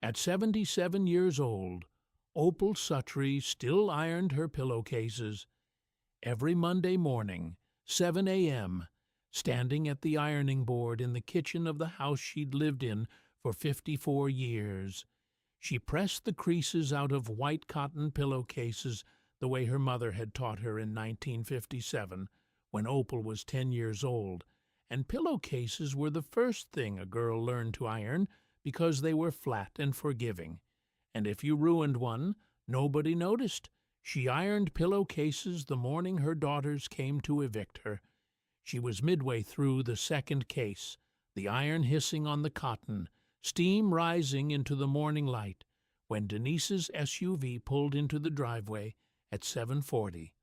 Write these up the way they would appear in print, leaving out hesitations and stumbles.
At 77 years old, Opal Suttree still ironed her pillowcases. Every Monday morning, 7 a.m., standing at the ironing board in the kitchen of the house she'd lived in for 54 years, she pressed the creases out of white cotton pillowcases the way her mother had taught her in 1957, when Opal was 10 years old, and pillowcases were the first thing a girl learned to iron because they were flat and forgiving. And if you ruined one, nobody noticed. She ironed pillowcases the morning her daughters came to evict her. She was midway through the second case, the iron hissing on the cotton, steam rising into the morning light, when Denise's SUV pulled into the driveway at 7:40,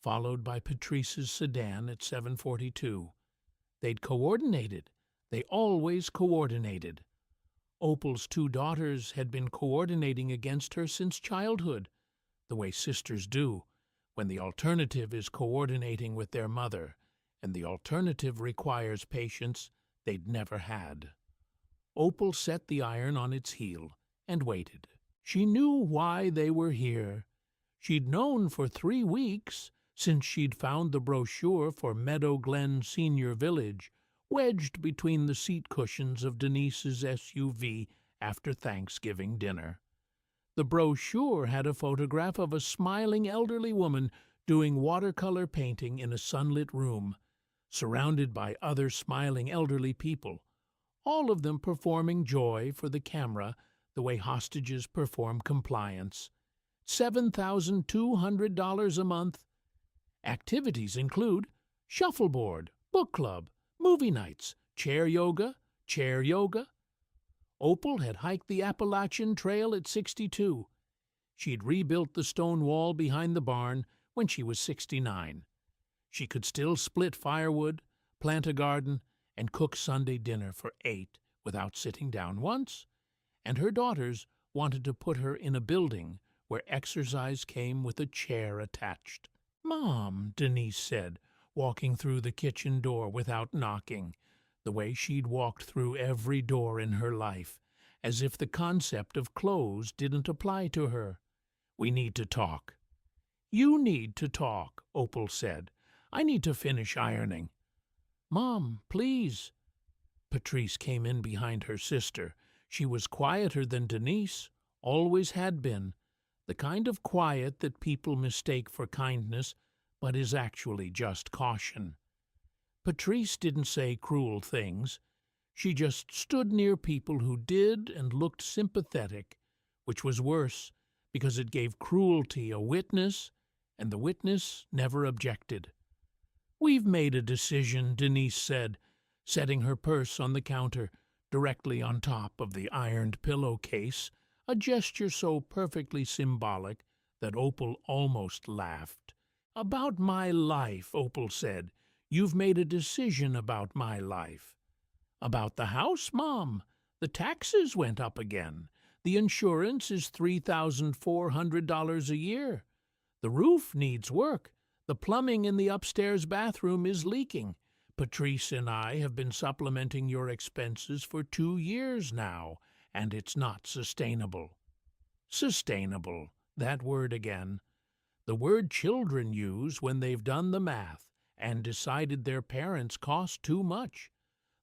followed by Patrice's sedan at 7:42. They'd coordinated. They always coordinated. Opal's two daughters had been coordinating against her since childhood, the way sisters do, when the alternative is coordinating with their mother, and the alternative requires patience they'd never had. Opal set the iron on its heel and waited. She knew why they were here. She'd known for 3 weeks, since she'd found the brochure for Meadow Glen Senior Village wedged between the seat cushions of Denise's SUV after Thanksgiving dinner. The brochure had a photograph of a smiling elderly woman doing watercolor painting in a sunlit room, surrounded by other smiling elderly people, all of them performing joy for the camera the way hostages perform compliance. $7,200 a month. Activities include shuffleboard, book club, movie nights, chair yoga. Opal had hiked the Appalachian Trail at 62. She'd rebuilt the stone wall behind the barn when she was 69. She could still split firewood, plant a garden, and cook Sunday dinner for 8 without sitting down once, and her daughters wanted to put her in a building where exercise came with a chair attached. "Mom," Denise said, walking through the kitchen door without knocking, the way she'd walked through every door in her life, as if the concept of clothes didn't apply to her. "We need to talk." "You need to talk," Opal said. "I need to finish ironing." "Mom, please." Patrice came in behind her sister. She was quieter than Denise, always had been, the kind of quiet that people mistake for kindness, but is actually just caution. Patrice didn't say cruel things. She just stood near people who did and looked sympathetic, which was worse, because it gave cruelty a witness, and the witness never objected. "We've made a decision," Denise said, setting her purse on the counter, directly on top of the ironed pillowcase, a gesture so perfectly symbolic that Opal almost laughed. "About my life," Opal said. "You've made a decision about my life." "About the house, Mom. The taxes went up again. The insurance is $3,400 a year. The roof needs work. The plumbing in the upstairs bathroom is leaking. Patrice and I have been supplementing your expenses for 2 years now, and it's not sustainable." Sustainable, that word again. The word children use when they've done the math and decided their parents cost too much.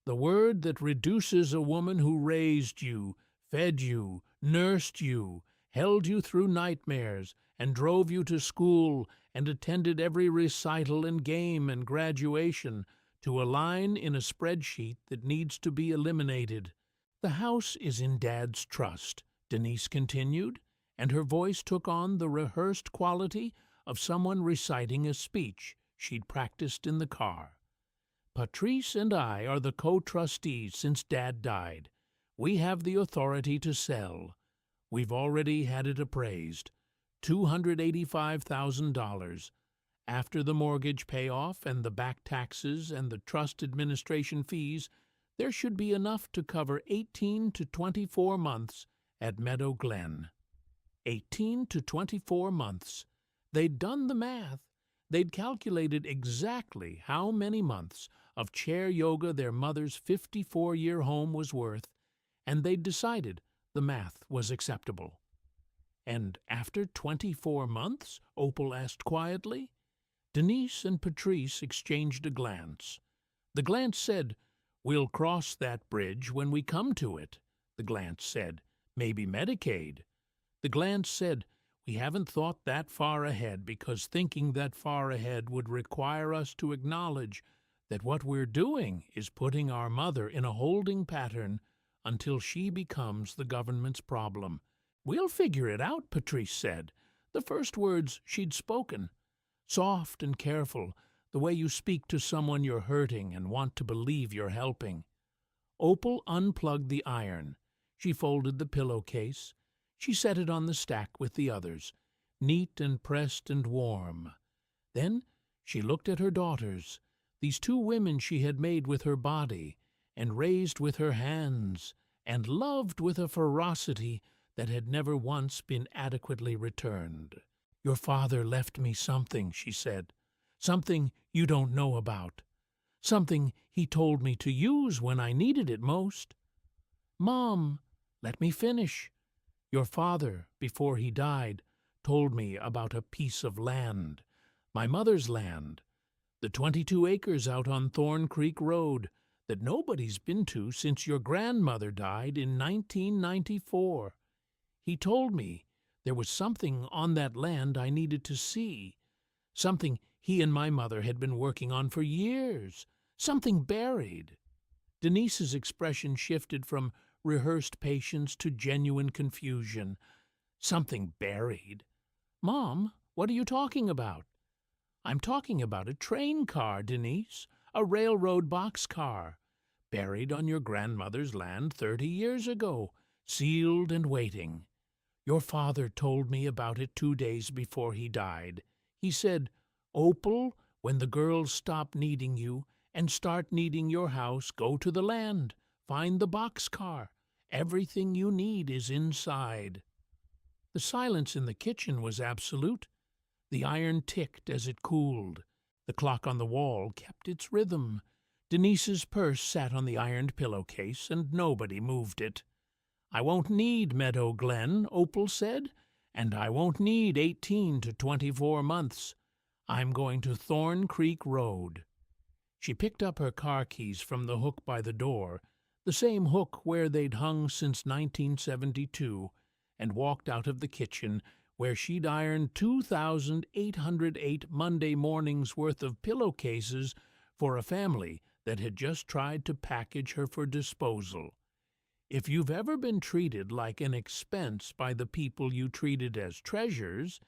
The word that reduces a woman who raised you, fed you, nursed you, held you through nightmares, and drove you to school and attended every recital and game and graduation, to a line in a spreadsheet that needs to be eliminated. "The house is in Dad's trust," Denise continued, and her voice took on the rehearsed quality of someone reciting a speech she'd practiced in the car. "Patrice and I are the co-trustees since Dad died. We have the authority to sell. We've already had it appraised. $285,000. After the mortgage payoff and the back taxes and the trust administration fees, there should be enough to cover 18 to 24 months at Meadow Glen. 18 to 24 months. They'd done the math. They'd calculated exactly how many months of chair yoga their mother's 54-year home was worth, and they'd decided The math was acceptable. "And after 24 months?" Opal asked quietly. Denise and Patrice exchanged a glance. The glance said, "We'll cross that bridge when we come to it." The glance said, "Maybe Medicaid." The glance said, "We haven't thought that far ahead because thinking that far ahead would require us to acknowledge that what we're doing is putting our mother in a holding pattern until she becomes the government's problem." "We'll figure it out," Patrice said, the first words she'd spoken. Soft and careful, the way you speak to someone you're hurting and want to believe you're helping. Opal unplugged the iron. She folded the pillowcase. She set it on the stack with the others, neat and pressed and warm. Then she looked at her daughters, these two women she had made with her body, and raised with her hands, and loved with a ferocity that had never once been adequately returned. "Your father left me something," she said, "something you don't know about, something he told me to use when I needed it most." "Mom, let me finish. Your father, before he died, told me about a piece of land, my mother's land, the 22 acres out on Thorn Creek Road that nobody's been to since your grandmother died in 1994. He told me there was something on that land I needed to see, something he and my mother had been working on for years, something buried." Denise's expression shifted from rehearsed patience to genuine confusion. "Something buried? Mom, what are you talking about?" "I'm talking about a train car, Denise, a railroad boxcar, buried on your grandmother's land 30 years ago, sealed and waiting. Your father told me about it 2 days before he died. He said, 'Opal, when the girls stop needing you and start needing your house, go to the land, find the boxcar. Everything you need is inside.'" The silence in the kitchen was absolute. The iron ticked as it cooled. The clock on the wall kept its rhythm. Denise's purse sat on the ironed pillowcase, and nobody moved it. "I won't need Meadow Glen," Opal said, "and I won't need 18 to 24 months. I'm going to Thorn Creek Road." She picked up her car keys from the hook by the door, the same hook where they'd hung since 1972, and walked out of the kitchen, where she'd ironed 2,808 Monday mornings' worth of pillowcases for a family that had just tried to package her for disposal. If you've ever been treated like an expense by the people you treated as treasures,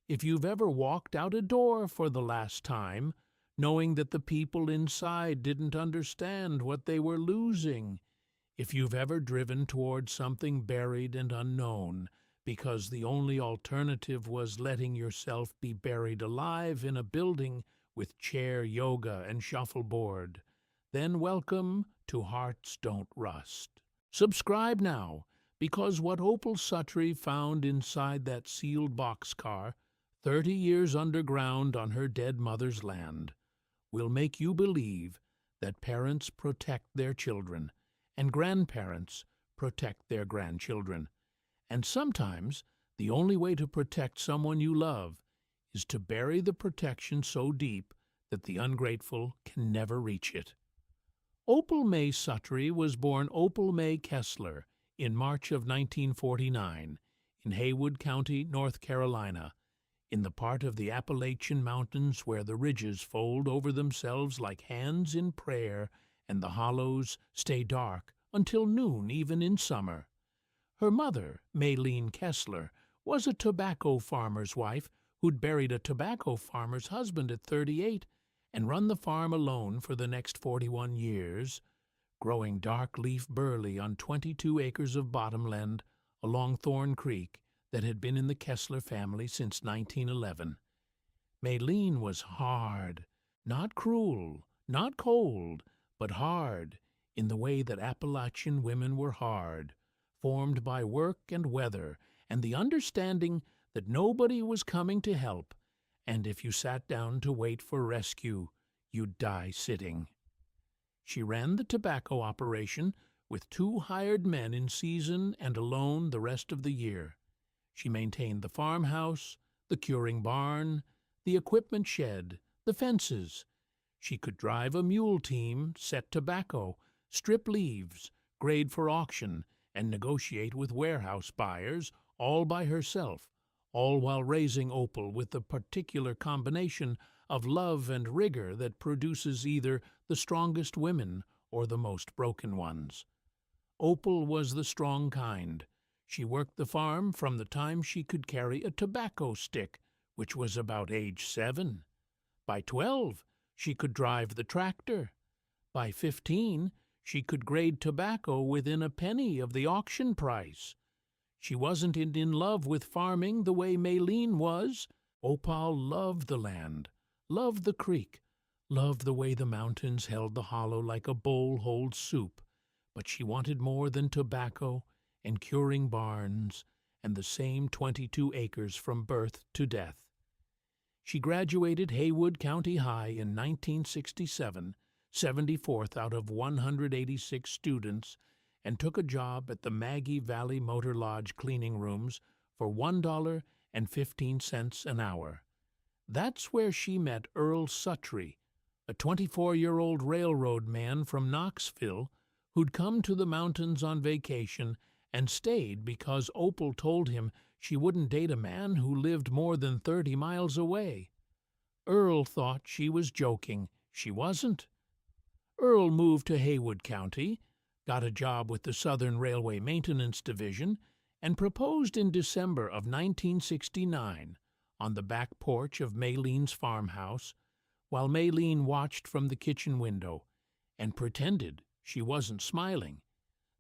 if you've ever walked out a door for the last time, knowing that the people inside didn't understand what they were losing, if you've ever driven toward something buried and unknown, because the only alternative was letting yourself be buried alive in a building with chair yoga and shuffleboard, then welcome to Hearts Don't Rust. Subscribe now, because what Opal Suttree found inside that sealed boxcar, 30 years underground on her dead mother's land, will make you believe that parents protect their children, and grandparents protect their grandchildren. And sometimes the only way to protect someone you love is to bury the protection so deep that the ungrateful can never reach it. Opal May Suttree was born Opal May Kessler in March of 1949 in Haywood County, North Carolina, in the part of the Appalachian Mountains where the ridges fold over themselves like hands in prayer and the hollows stay dark until noon even in summer. Her mother, Maylene Kessler, was a tobacco farmer's wife who'd buried a tobacco farmer's husband at 38 and run the farm alone for the next 41 years, growing dark leaf burley on 22 acres of bottomland along Thorn Creek that had been in the Kessler family since 1911. Maylene was hard, not cruel, not cold, but hard in the way that Appalachian women were hard, formed by work and weather and the understanding that nobody was coming to help, and if you sat down to wait for rescue, you'd die sitting. She ran the tobacco operation with 2 hired men in season and alone the rest of the year. She maintained the farmhouse, the curing barn, the equipment shed, the fences. She could drive a mule team, set tobacco, strip leaves, grade for auction, and negotiate with warehouse buyers, all by herself, all while raising Opal with the particular combination of love and rigor that produces either the strongest women or the most broken ones. Opal was the strong kind. She worked the farm from the time she could carry a tobacco stick, which was about age 7. By 12, she could drive the tractor. By 15, she could grade tobacco within a penny of the auction price. She wasn't in love with farming the way Maylene was. Opal loved the land, loved the creek, loved the way the mountains held the hollow like a bowl holds soup, but she wanted more than tobacco and curing barns and the same 22 acres from birth to death. She graduated Haywood County High in 1967, 74th out of 186 students, and took a job at the Maggie Valley Motor Lodge cleaning rooms for $1.15 an hour. That's where she met Earl Suttree, a 24-year-old railroad man from Knoxville who'd come to the mountains on vacation and stayed because Opal told him she wouldn't date a man who lived more than 30 miles away. Earl thought she was joking. She wasn't. Earl moved to Haywood County, got a job with the Southern Railway Maintenance Division, and proposed in December of 1969 on the back porch of Maylene's farmhouse, while Maylene watched from the kitchen window and pretended she wasn't smiling.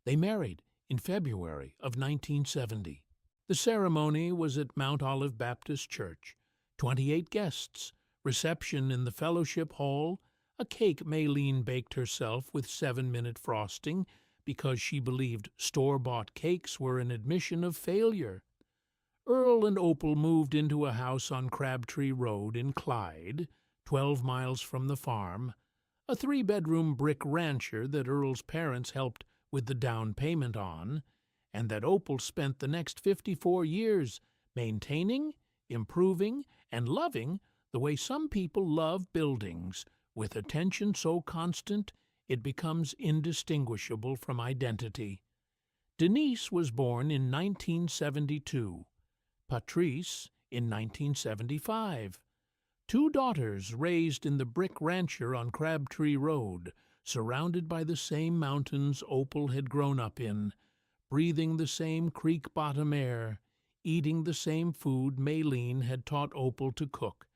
They married in February of 1970. The ceremony was at Mount Olive Baptist Church. 28 guests, reception in the fellowship hall, a cake Maylene baked herself with 7-minute frosting because she believed store-bought cakes were an admission of failure. Earl and Opal moved into a house on Crabtree Road in Clyde, 12 miles from the farm, a 3-bedroom brick rancher that Earl's parents helped with the down payment on, and that Opal spent the next 54 years maintaining, improving, and loving the way some people love buildings, with attention so constant it becomes indistinguishable from identity. Denise was born in 1972, Patrice in 1975. 2 daughters raised in the brick rancher on Crabtree Road, surrounded by the same mountains Opal had grown up in, breathing the same creek-bottom air, eating the same food Maylene had taught Opal to cook.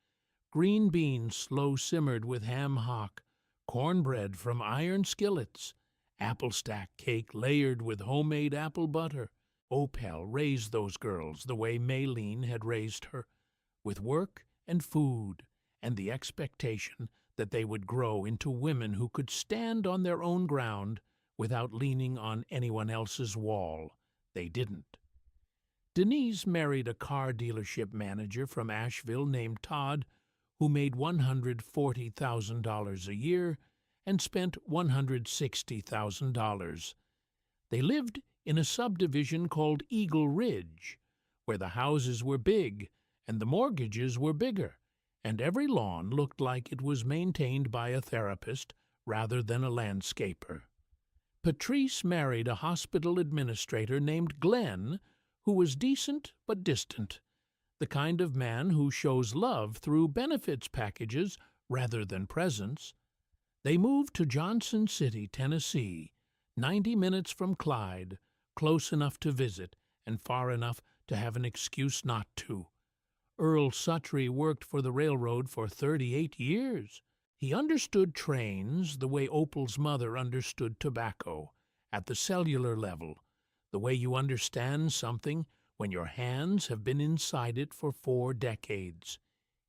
Green beans slow-simmered with ham hock, cornbread from iron skillets, apple stack cake layered with homemade apple butter. Opal raised those girls the way Maylene had raised her, with work and food and the expectation that they would grow into women who could stand on their own ground without leaning on anyone else's wall. They didn't. Denise married a car dealership manager from Asheville named Todd, who made $140,000 a year and spent $160,000. They lived in a subdivision called Eagle Ridge, where the houses were big and the mortgages were bigger, and every lawn looked like it was maintained by a therapist rather than a landscaper. Patrice married a hospital administrator named Glenn, who was decent but distant, the kind of man who shows love through benefits packages rather than presents. They moved to Johnson City, Tennessee, 90 minutes from Clyde, close enough to visit and far enough to have an excuse not to. Earl Suttree worked for the railroad for 38 years. He understood trains the way Opal's mother understood tobacco, at the cellular level, the way you understand something when your hands have been inside it for 4 decades.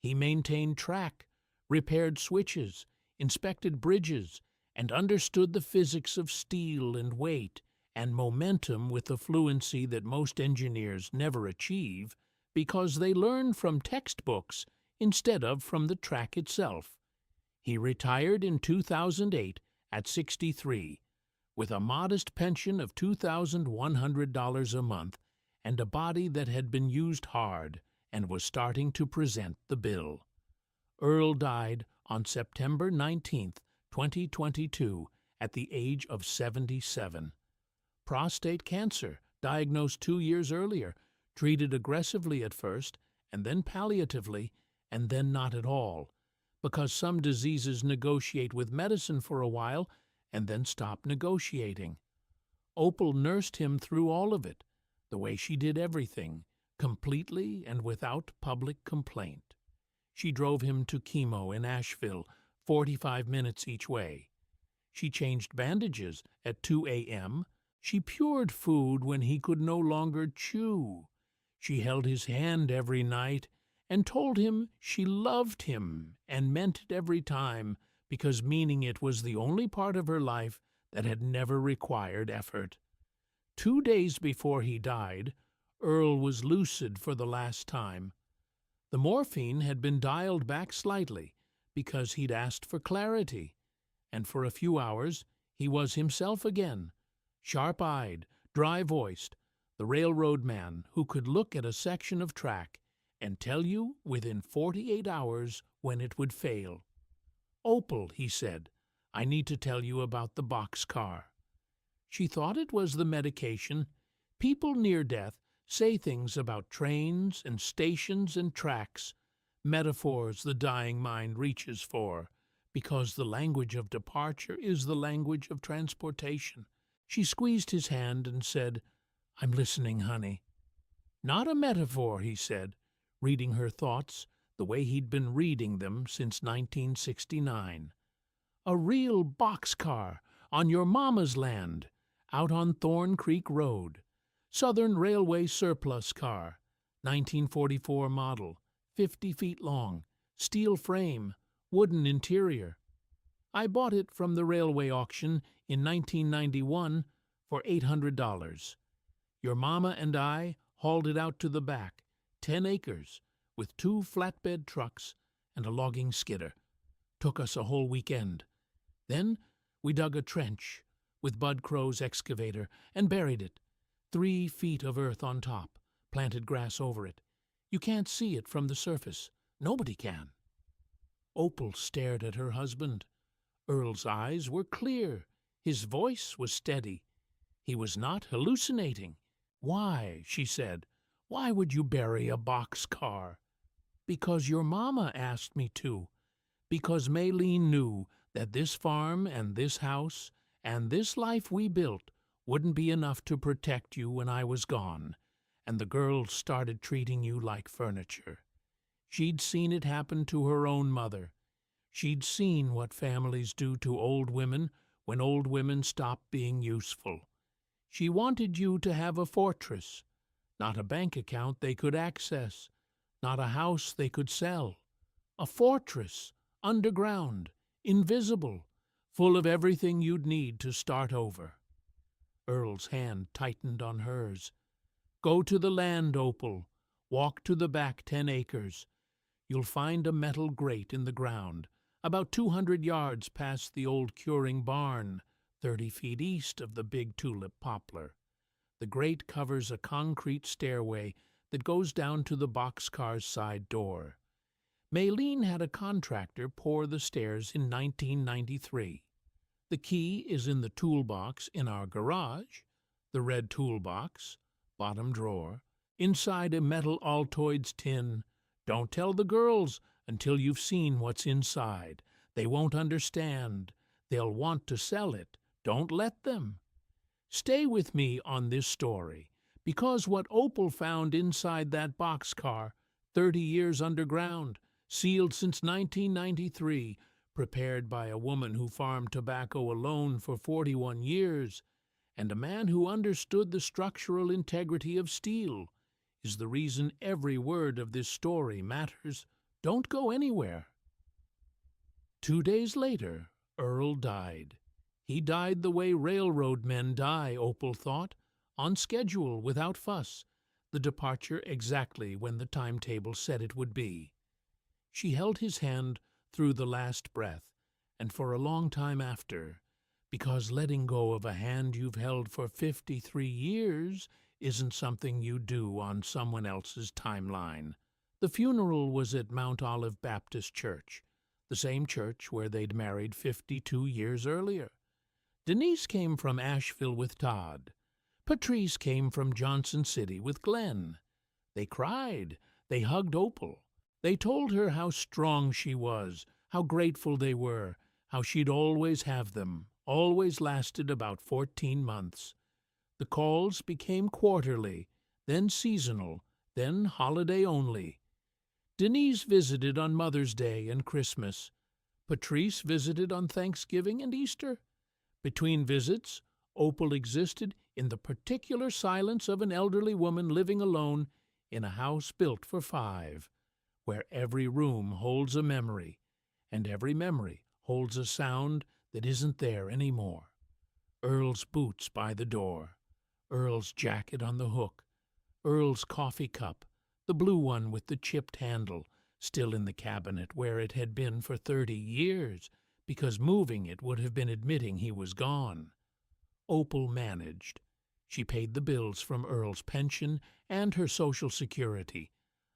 He maintained track, repaired switches, inspected bridges, and understood the physics of steel and weight and momentum with the fluency that most engineers never achieve because they learn from textbooks instead of from the track itself. He retired in 2008 at 63, With a modest pension of $2,100 a month and a body that had been used hard and was starting to present the bill. Earl died on September 19th, 2022, at the age of 77. Prostate cancer, diagnosed 2 years earlier, treated aggressively at first, and then palliatively, and then not at all, because some diseases negotiate with medicine for a while and then stop negotiating. Opal nursed him through all of it, the way she did everything, completely and without public complaint. She drove him to chemo in Asheville, 45 minutes each way. She changed bandages at 2 a.m. She pured food when he could no longer chew. She held his hand every night and told him she loved him and meant it every time, because meaning it was the only part of her life that had never required effort. 2 days before he died, Earl was lucid for the last time. The morphine had been dialed back slightly because he'd asked for clarity, and for a few hours he was himself again, sharp-eyed, dry-voiced, the railroad man who could look at a section of track and tell you within 48 hours when it would fail. "Opal," he said, "I need to tell you about the boxcar." She thought it was the medication. People near death say things about trains and stations and tracks, metaphors the dying mind reaches for, because the language of departure is the language of transportation. She squeezed his hand and said, "I'm listening, honey." "Not a metaphor," he said, reading her thoughts the way he'd been reading them since 1969. "A real boxcar on your mama's land, out on Thorn Creek Road. Southern Railway surplus car, 1944 model, 50 feet long, steel frame, wooden interior. I bought it from the railway auction in 1991 for $800. Your mama and I hauled it out to the back, 10 acres, with 2 flatbed trucks and a logging skidder. Took us a whole weekend. Then we dug a trench with Bud Crow's excavator and buried it. 3 feet of earth on top, planted grass over it. You can't see it from the surface. Nobody can." Opal stared at her husband. Earl's eyes were clear. His voice was steady. He was not hallucinating. "Why?" she said. "Why would you bury a boxcar?" "Because your mama asked me to. Because Maylene knew that this farm and this house and this life we built wouldn't be enough to protect you when I was gone, and the girls started treating you like furniture. She'd seen it happen to her own mother. She'd seen what families do to old women when old women stop being useful. She wanted you to have a fortress, not a bank account they could access, not a house they could sell. A fortress, underground, invisible, full of everything you'd need to start over." Earl's hand tightened on hers. "Go to the land, Opal. Walk to the back 10 acres. You'll find a metal grate in the ground, about 200 yards past the old curing barn, 30 feet east of the big tulip poplar. The grate covers a concrete stairway that goes down to the boxcar's side door. Maylene had a contractor pour the stairs in 1993. The key is in the toolbox in our garage, the red toolbox, bottom drawer, inside a metal Altoids tin. Don't tell the girls until you've seen what's inside. They won't understand. They'll want to sell it. Don't let them. Stay with me on this story, because what Opal found inside that boxcar, 30 years underground, sealed since 1993, prepared by a woman who farmed tobacco alone for 41 years, and a man who understood the structural integrity of steel, is the reason every word of this story matters. Don't go anywhere. 2 days later, Earl died. He died the way railroad men die, Opal thought, on schedule, without fuss, the departure exactly when the timetable said it would be. She held his hand through the last breath, and for a long time after, because letting go of a hand you've held for 53 years isn't something you do on someone else's timeline. The funeral was at Mount Olive Baptist Church, the same church where they'd married 52 years earlier. Denise came from Asheville with Todd. Patrice came from Johnson City with Glenn. They cried. They hugged Opal. They told her how strong she was, how grateful they were, how she'd always have them, always lasted about 14 months. The calls became quarterly, then seasonal, then holiday only. Denise visited on Mother's Day and Christmas. Patrice visited on Thanksgiving and Easter. Between visits, Opal existed in the particular silence of an elderly woman living alone in a house built for 5, where every room holds a memory, and every memory holds a sound that isn't there anymore. Earl's boots by the door, Earl's jacket on the hook, Earl's coffee cup, the blue one with the chipped handle, still in the cabinet where it had been for 30 years, because moving it would have been admitting he was gone. Opal managed. She paid the bills from Earl's pension and her Social Security,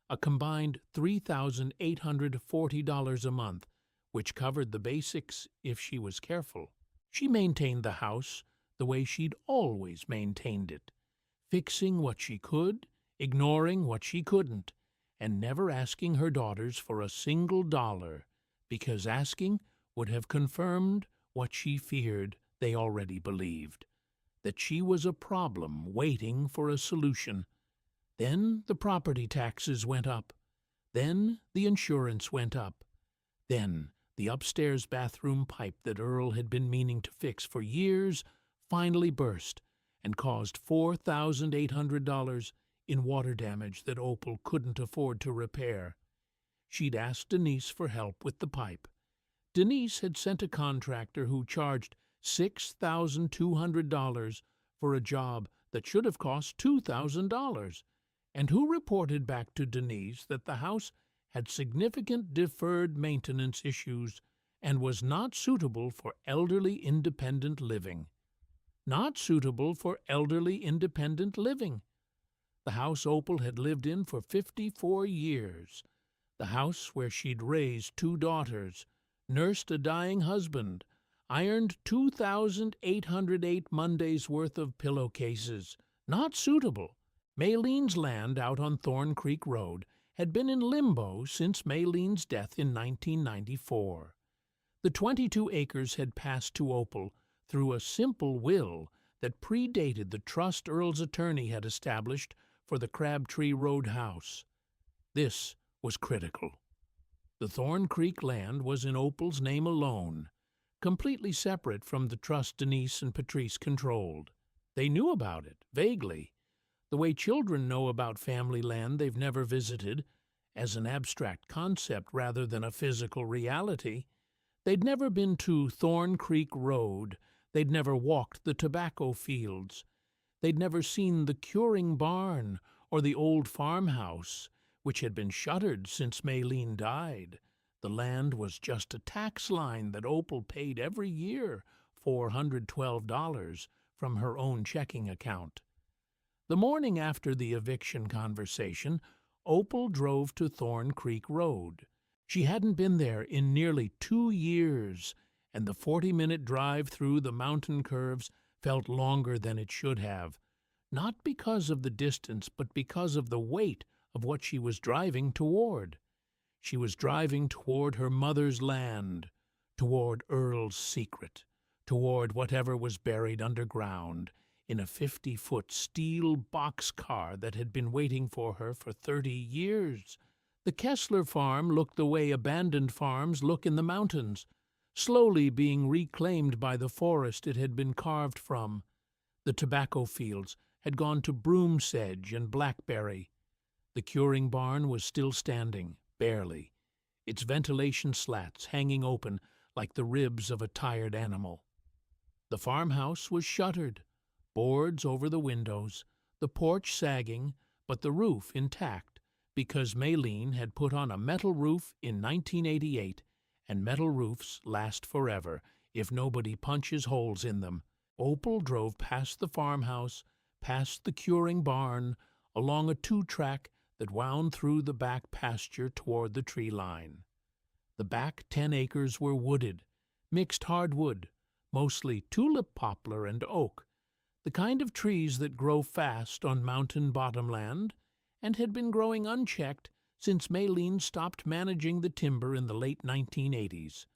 a combined $3,840 a month, which covered the basics if she was careful. She maintained the house the way she'd always maintained it, fixing what she could, ignoring what she couldn't, and never asking her daughters for a single dollar, because asking would have confirmed what she feared they already believed, that she was a problem waiting for a solution. Then the property taxes went up. Then the insurance went up. Then the upstairs bathroom pipe that Earl had been meaning to fix for years finally burst and caused $4,800 in water damage that Opal couldn't afford to repair. She'd asked Denise for help with the pipe. Denise had sent a contractor who charged $6,200 for a job that should have cost $2,000, and who reported back to Denise that the house had significant deferred maintenance issues and was not suitable for elderly independent living. Not suitable for elderly independent living. The house Opal had lived in for 54 years. The house where she'd raised 2 daughters, nursed a dying husband, ironed 2,808 Mondays' worth of pillowcases. Not suitable. Maylene's land out on Thorn Creek Road had been in limbo since Maylene's death in 1994. The 22 acres had passed to Opal through a simple will that predated the trust Earl's attorney had established for the Crabtree Road house. This was critical. The Thorn Creek land was in Opal's name alone, completely separate from the trust Denise and Patrice controlled. They knew about it, vaguely, the way children know about family land they've never visited, as an abstract concept rather than a physical reality. They'd never been to Thorn Creek Road. They'd never walked the tobacco fields. They'd never seen the curing barn or the old farmhouse, which had been shuttered since Maylene died. The land was just a tax line that Opal paid every year, $412, from her own checking account. The morning after the eviction conversation, Opal drove to Thorn Creek Road. She hadn't been there in nearly 2 years, and the 40-minute drive through the mountain curves felt longer than it should have, not because of the distance, but because of the weight of what she was driving toward. She was driving toward her mother's land, toward Earl's secret, toward whatever was buried underground in a 50-foot steel boxcar that had been waiting for her for 30 years. The Kessler farm looked the way abandoned farms look in the mountains, slowly being reclaimed by the forest it had been carved from. The tobacco fields had gone to broom sedge and blackberry. The curing barn was still standing, barely, its ventilation slats hanging open like the ribs of a tired animal. The farmhouse was shuttered, boards over the windows, the porch sagging, but the roof intact, because Maylene had put on a metal roof in 1988, and metal roofs last forever, if nobody punches holes in them. Opal drove past the farmhouse, past the curing barn, along a two-track that wound through the back pasture toward the tree line. The back 10 acres were wooded, mixed hardwood, mostly tulip poplar and oak, the kind of trees that grow fast on mountain bottomland and had been growing unchecked since Maylene stopped managing the timber in the late 1980s.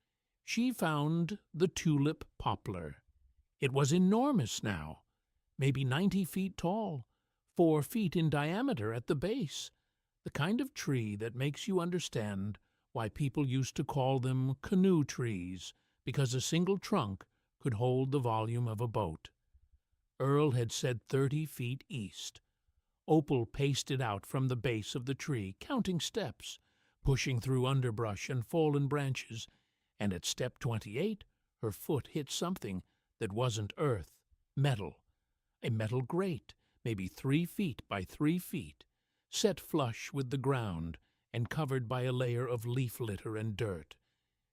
She found the tulip poplar. It was enormous now, maybe 90 feet tall, 4 feet in diameter at the base, the kind of tree that makes you understand why people used to call them canoe trees, because a single trunk could hold the volume of a boat. Earl had said 30 feet east. Opal paced it out from the base of the tree, counting steps, pushing through underbrush and fallen branches, and at step 28 her foot hit something that wasn't earth, metal. A metal grate, maybe 3 feet by 3 feet, set flush with the ground and covered by a layer of leaf litter and dirt.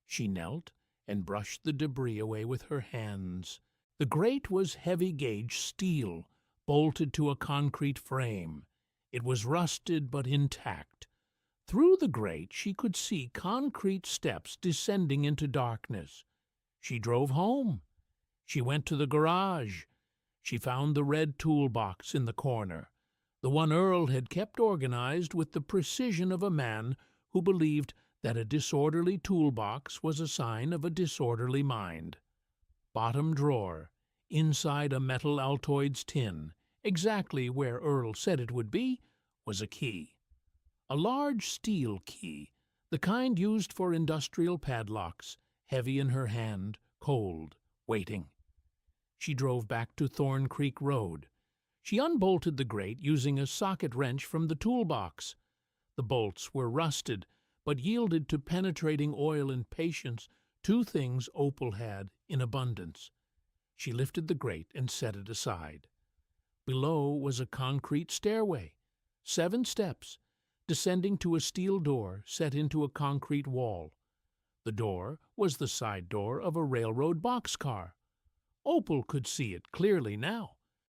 She knelt and brushed the debris away with her hands. The grate was heavy-gauge steel, bolted to a concrete frame. It was rusted but intact. Through the grate she could see concrete steps descending into darkness. She drove home. She went to the garage. She found the red toolbox in the corner, the one Earl had kept organized with the precision of a man who believed that a disorderly toolbox was a sign of a disorderly mind. Bottom drawer, inside a metal Altoids tin, exactly where Earl said it would be, was a key. A large steel key, the kind used for industrial padlocks, heavy in her hand, cold, waiting. She drove back to Thorn Creek Road. She unbolted the grate using a socket wrench from the toolbox. The bolts were rusted, but yielded to penetrating oil and patience, 2 things Opal had in abundance. She lifted the grate and set it aside. Below was a concrete stairway, 7 steps, descending to a steel door set into a concrete wall. The door was the side door of a railroad boxcar. Opal could see it clearly now.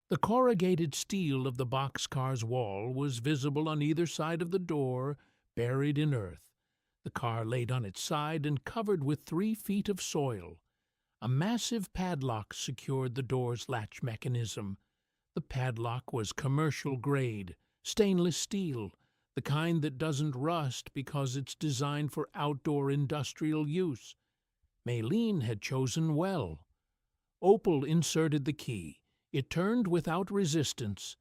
The corrugated steel of the boxcar's wall was visible on either side of the door, buried in earth. The car laid on its side and covered with 3 feet of soil. A massive padlock secured the door's latch mechanism. The padlock was commercial-grade, stainless steel, the kind that doesn't rust because it's designed for outdoor industrial use. Maylene had chosen well. Opal inserted the key. It turned without resistance.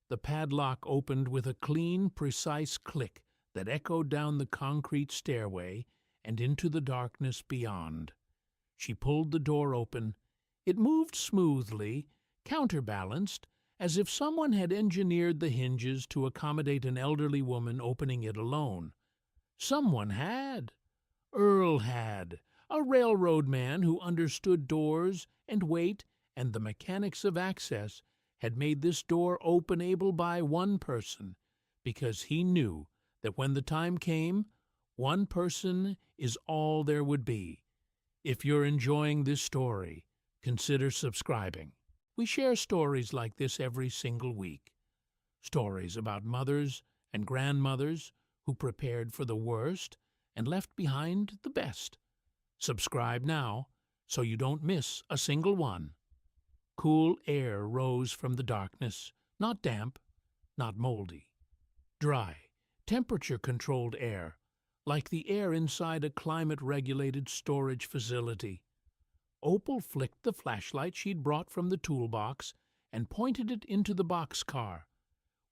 The padlock opened with a clean, precise click that echoed down the concrete stairway and into the darkness beyond. She pulled the door open. It moved smoothly, counterbalanced, as if someone had engineered the hinges to accommodate an elderly woman opening it alone. Someone had. Earl had. A railroad man who understood doors and weight and the mechanics of access had made this door openable by one person, because he knew that when the time came, one person is all there would be. If you're enjoying this story, consider subscribing. We share stories like this every single week. Stories about mothers and grandmothers who prepared for the worst and left behind the best. Subscribe now so you don't miss a single one. Cool air rose from the darkness, not damp, not moldy. Dry, temperature-controlled air, like the air inside a climate-regulated storage facility. Opal flicked the flashlight she'd brought from the toolbox and pointed it into the boxcar.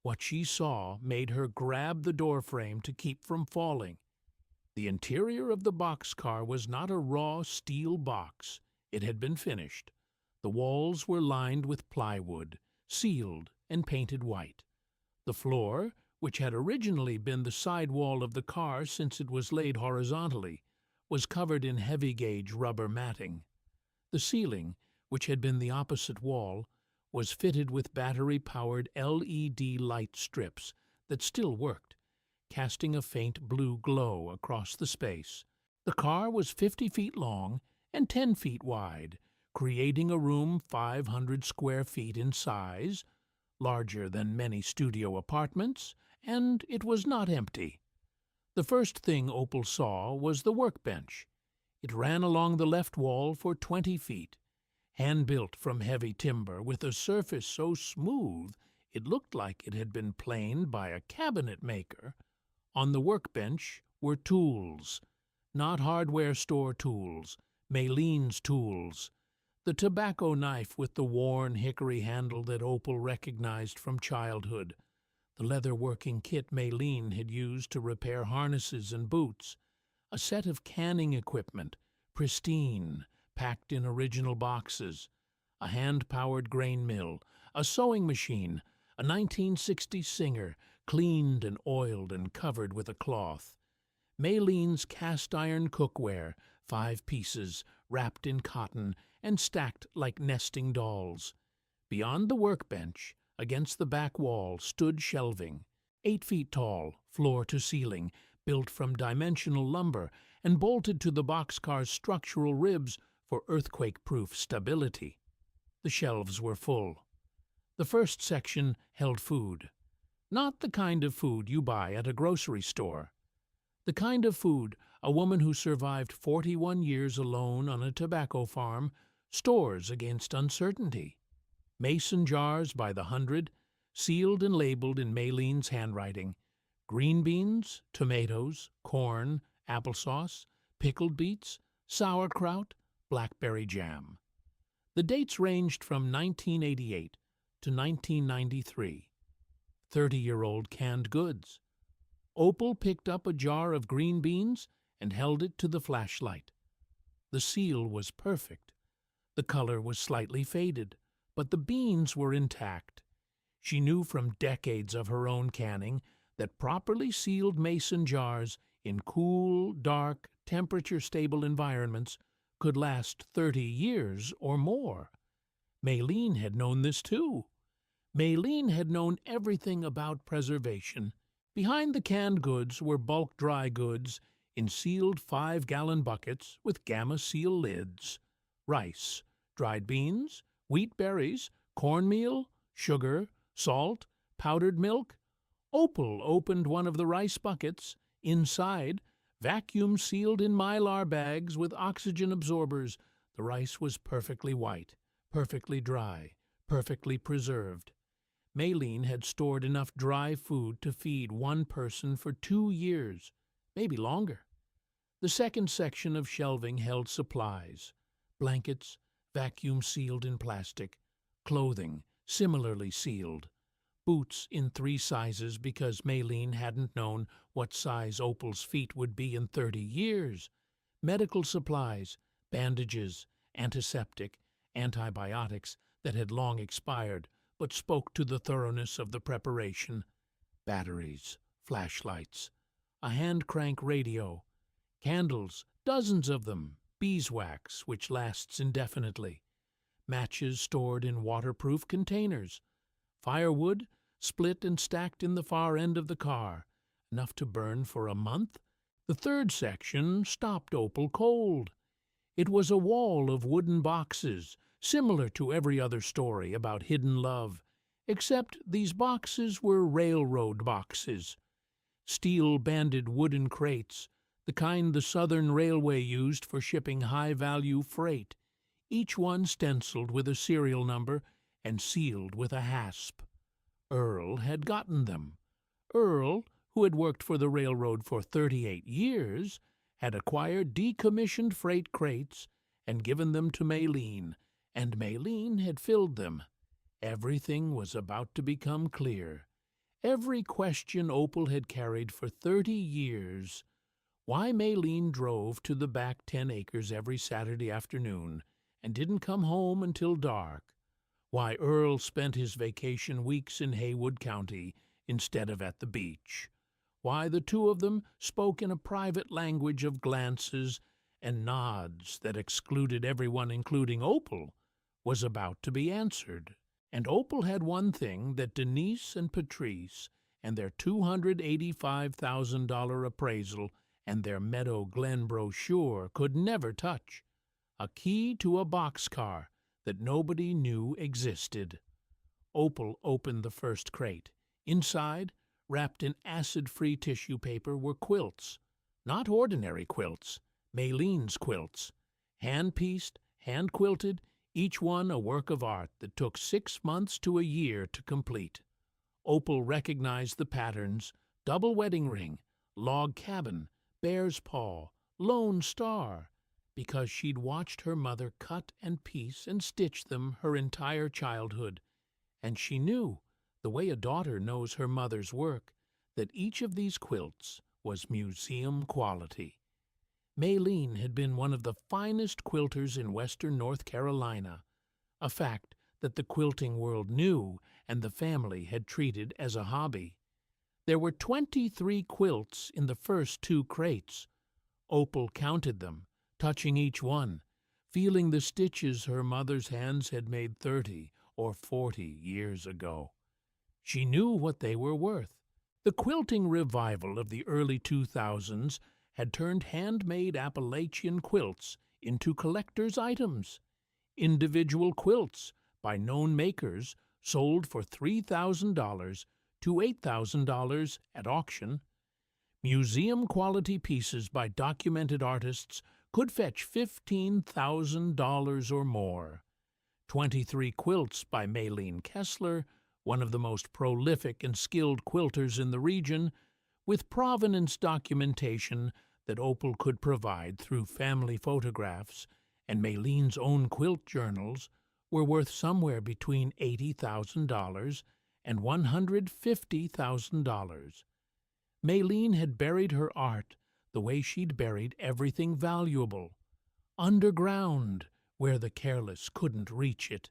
What she saw made her grab the doorframe to keep from falling. The interior of the boxcar was not a raw steel box. It had been finished. The walls were lined with plywood, sealed and painted white. The floor, which had originally been the side wall of the car since it was laid horizontally, was covered in heavy-gauge rubber matting. The ceiling, which had been the opposite wall, was fitted with battery-powered LED light strips that still worked, casting a faint blue glow across the space. The car was 50 feet long and 10 feet wide, creating a room 500 square feet in size, larger than many studio apartments, and it was not empty. The first thing Opal saw was the workbench. It ran along the left wall for 20 feet, hand-built from heavy timber with a surface so smooth it looked like it had been planed by a cabinet maker. On the workbench were tools, not hardware store tools, Maylene's tools. The tobacco knife with the worn hickory handle that Opal recognized from childhood, the leather-working kit Maylene had used to repair harnesses and boots, a set of canning equipment, pristine, packed in original boxes, a hand-powered grain mill, a sewing machine, a 1960 Singer, cleaned and oiled and covered with a cloth, Maylene's cast-iron cookware, 5 pieces, wrapped in cotton and stacked like nesting dolls. Beyond the workbench, against the back wall, stood shelving, 8 feet tall, floor to ceiling, built from dimensional lumber and bolted to the boxcar's structural ribs for earthquake-proof stability. The shelves were full. The first section held food. Not the kind of food you buy at a grocery store. The kind of food a woman who survived 41 years alone on a tobacco farm stores against uncertainty. Mason jars by the hundred, sealed and labeled in Maylene's handwriting. Green beans, tomatoes, corn, applesauce, pickled beets, sauerkraut, blackberry jam. The dates ranged from 1988 to 1993. 30-year-old canned goods. Opal picked up a jar of green beans and held it to the flashlight. The seal was perfect. The color was slightly faded, but the beans were intact. She knew from decades of her own canning that properly sealed mason jars in cool, dark, temperature-stable environments could last 30 years or more. Maylene had known this too. Maylene had known everything about preservation. Behind the canned goods were bulk dry goods in sealed 5-gallon buckets with gamma seal lids. Rice, dried beans, wheat berries, cornmeal, sugar, salt, powdered milk. Opal opened one of the rice buckets. Inside, vacuum sealed in mylar bags with oxygen absorbers, the rice was perfectly white, perfectly dry, perfectly preserved. Maylene had stored enough dry food to feed one person for 2 years, maybe longer. The second section of shelving held supplies, blankets, vacuum-sealed in plastic, clothing, similarly sealed, boots in 3 sizes because Maylene hadn't known what size Opal's feet would be in 30 years, medical supplies, bandages, antiseptic, antibiotics that had long expired but spoke to the thoroughness of the preparation, batteries, flashlights, a hand-crank radio, candles, dozens of them, beeswax, which lasts indefinitely, matches stored in waterproof containers, firewood split and stacked in the far end of the car, enough to burn for a month. The third section stopped Opal cold. It was a wall of wooden boxes, similar to every other story about hidden love, except these boxes were railroad boxes. Steel-banded wooden crates, the kind the Southern Railway used for shipping high-value freight, each one stenciled with a serial number and sealed with a hasp. Earl had gotten them. Earl, who had worked for the railroad for 38 years, had acquired decommissioned freight crates and given them to Maylene, and Maylene had filled them. Everything was about to become clear. Every question Opal had carried for 30 years. Why Maylene drove to the back 10 acres every Saturday afternoon and didn't come home until dark. Why Earl spent his vacation weeks in Haywood County instead of at the beach. Why the two of them spoke in a private language of glances and nods that excluded everyone, including Opal, was about to be answered. And Opal had one thing that Denise and Patrice and their $285,000 appraisal and their Meadow Glen brochure could never touch: a key to a boxcar that nobody knew existed. Opal opened the first crate. Inside, wrapped in acid-free tissue paper, were quilts. Not ordinary quilts, Maylene's quilts. Hand-pieced, hand-quilted, each one a work of art that took 6 months to a year to complete. Opal recognized the patterns: double wedding ring, log cabin, bear's paw, lone star, because she'd watched her mother cut and piece and stitch them her entire childhood. And she knew, the way a daughter knows her mother's work, that each of these quilts was museum quality. Maylene had been one of the finest quilters in western North Carolina, a fact that the quilting world knew and the family had treated as a hobby. There were 23 quilts in the first 2 crates. Opal counted them, touching each one, feeling the stitches her mother's hands had made 30 or 40 years ago. She knew what they were worth. The quilting revival of the early 2000s had turned handmade Appalachian quilts into collector's items. Individual quilts by known makers sold for $3,000 to $8,000 at auction. Museum-quality pieces by documented artists could fetch $15,000 or more. 23 quilts by Maylene Kessler, one of the most prolific and skilled quilters in the region, with provenance documentation that Opal could provide through family photographs and Maylene's own quilt journals, were worth somewhere between $80,000 and $150,000. Maylene had buried her art the way she'd buried everything valuable, underground, where the careless couldn't reach it.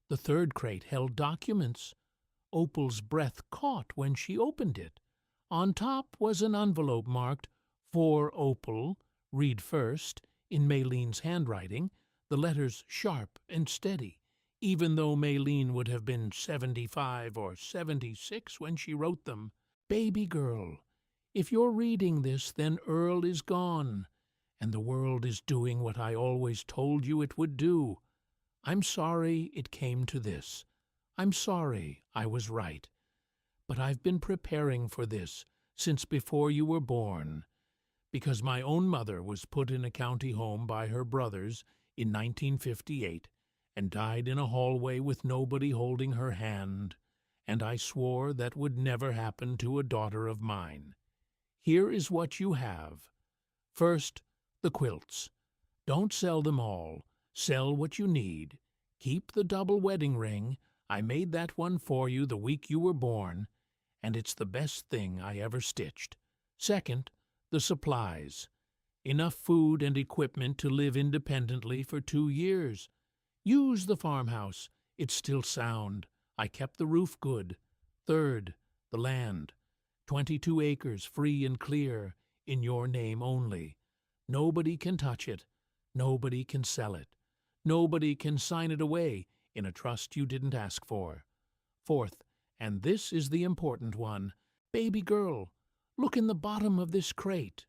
The third crate held documents. Opal's breath caught when she opened it. On top was an envelope marked, "For Opal, read first," in Maylene's handwriting, the letters sharp and steady, even though Maylene would have been 75 or 76 when she wrote them. "Baby girl, if you're reading this, then Earl is gone, and the world is doing what I always told you it would do. I'm sorry it came to this. I'm sorry I was right. But I've been preparing for this since before you were born, because my own mother was put in a county home by her brothers in 1958 and died in a hallway with nobody holding her hand, and I swore that would never happen to a daughter of mine. Here is what you have. First, the quilts. Don't sell them all. Sell what you need. Keep the double wedding ring. I made that one for you the week you were born, and it's the best thing I ever stitched. Second, the supplies. Enough food and equipment to live independently for 2 years. Use the farmhouse. It's still sound. I kept the roof good. Third, the land. 22 acres, free and clear, in your name only. Nobody can touch it. Nobody can sell it. Nobody can sign it away in a trust you didn't ask for. Fourth, and this is the important one, baby girl, look in the bottom of this crate.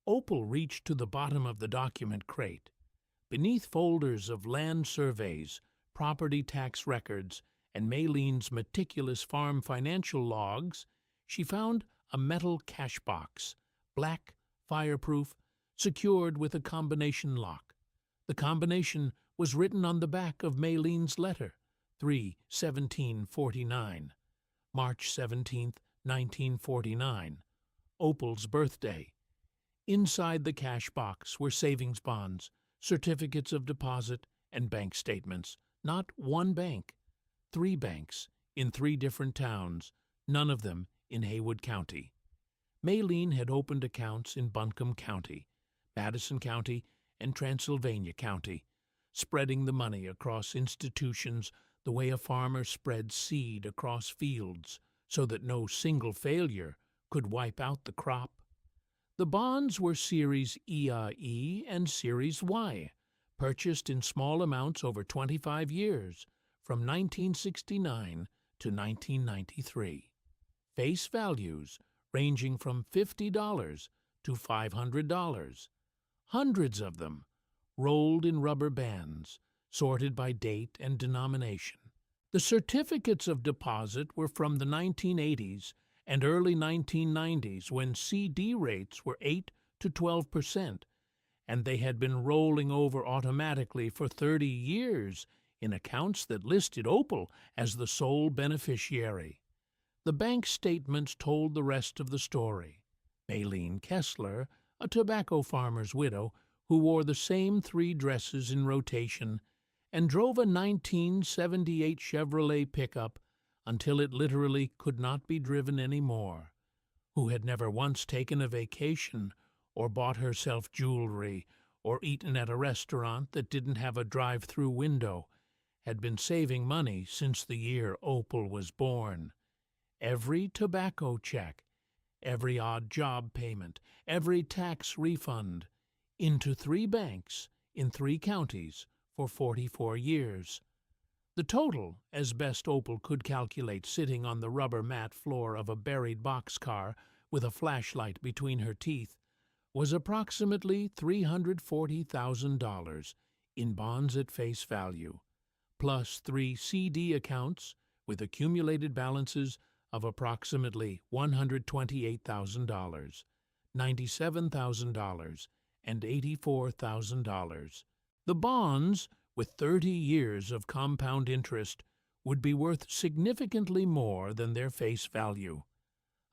Opal reached to the bottom of the document crate. Beneath folders of land surveys, property tax records, and Maylene's meticulous farm financial logs, she found a metal cash box, black, fireproof, secured with a combination lock. The combination was written on the back of Maylene's letter, 3/17/49, March 17, 1949, Opal's birthday. Inside the cash box were savings bonds, certificates of deposit, and bank statements. Not one bank, 3 banks in 3 different towns, none of them in Haywood County. Maylene had opened accounts in Buncombe County, Madison County, and Transylvania County, spreading the money across institutions the way a farmer spreads seed across fields so that no single failure could wipe out the crop. The bonds were Series EIE and Series Y, purchased in small amounts over 25 years, from 1969 to 1993. Face values ranging from $50 to $500. Hundreds of them, rolled in rubber bands, sorted by date and denomination. The certificates of deposit were from the 1980s and early 1990s, when CD rates were 8 to 12%, and they had been rolling over automatically for 30 years in accounts that listed Opal as the sole beneficiary. The bank statements told the rest of the story. Maylene Kessler, a tobacco farmer's widow who wore the same 3 dresses in rotation and drove a 1978 Chevrolet pickup until it literally could not be driven anymore, who had never once taken a vacation or bought herself jewelry or eaten at a restaurant that didn't have a drive-through window, had been saving money since the year Opal was born. Every tobacco check, every odd job payment, every tax refund, into 3 banks in 3 counties for 44 years. The total, as best Opal could calculate sitting on the rubber mat floor of a buried boxcar with a flashlight between her teeth, was approximately $340,000 in bonds at face value, plus 3 CD accounts with accumulated balances of approximately $128,000, $97,000, and $84,000. The bonds, with 30 years of compound interest, would be worth significantly more than their face value.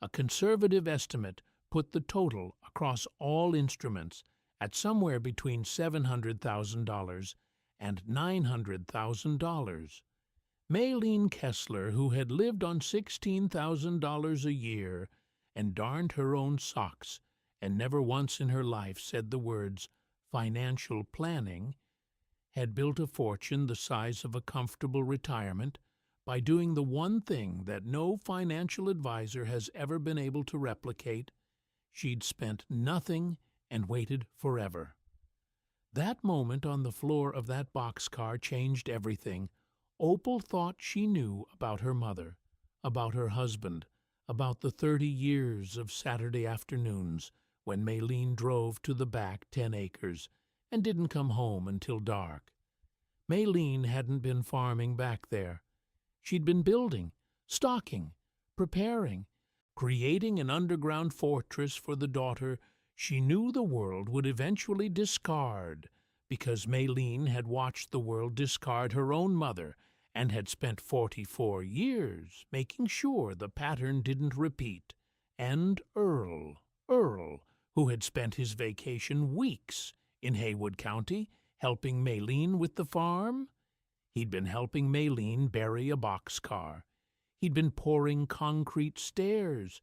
A conservative estimate put the total across all instruments at somewhere between $700,000 and $900,000. Maylene Kessler, who had lived on $16,000 a year and darned her own socks and never once in her life said the words financial planning, had built a fortune the size of a comfortable retirement by doing the one thing that no financial advisor has ever been able to replicate. She'd spent nothing and waited forever. That moment on the floor of that boxcar changed everything. Opal thought she knew about her mother, about her husband, about the 30 years of Saturday afternoons when Maylene drove to the back 10 acres and didn't come home until dark. Maylene hadn't been farming back there. She'd been building, stocking, preparing, creating an underground fortress for the daughter she knew the world would eventually discard, because Maylene had watched the world discard her own mother and had spent 44 years making sure the pattern didn't repeat. And Earl, who had spent his vacation weeks in Haywood County helping Maylene with the farm. He'd been helping Maylene bury a boxcar. He'd been pouring concrete stairs.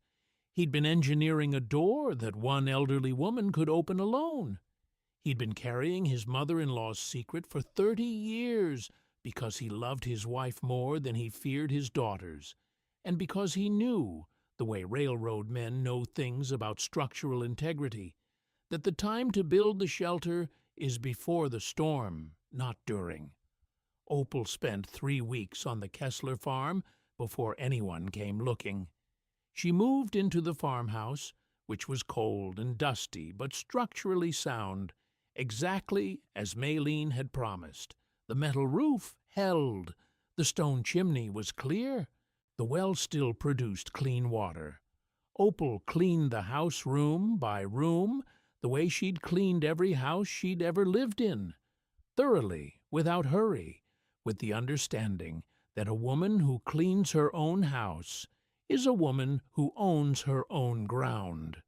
He'd been engineering a door that one elderly woman could open alone. He'd been carrying his mother-in-law's secret for 30 years because he loved his wife more than he feared his daughters, and because he knew, the way railroad men know things about structural integrity, that the time to build the shelter is before the storm, not during. Opal spent 3 weeks on the Kessler farm before anyone came looking. She moved into the farmhouse, which was cold and dusty but structurally sound, exactly as Maylene had promised. The metal roof held, the stone chimney was clear, the well still produced clean water. Opal cleaned the house room by room the way she'd cleaned every house she'd ever lived in, thoroughly, without hurry, with the understanding that a woman who cleans her own house is a woman who owns her own ground.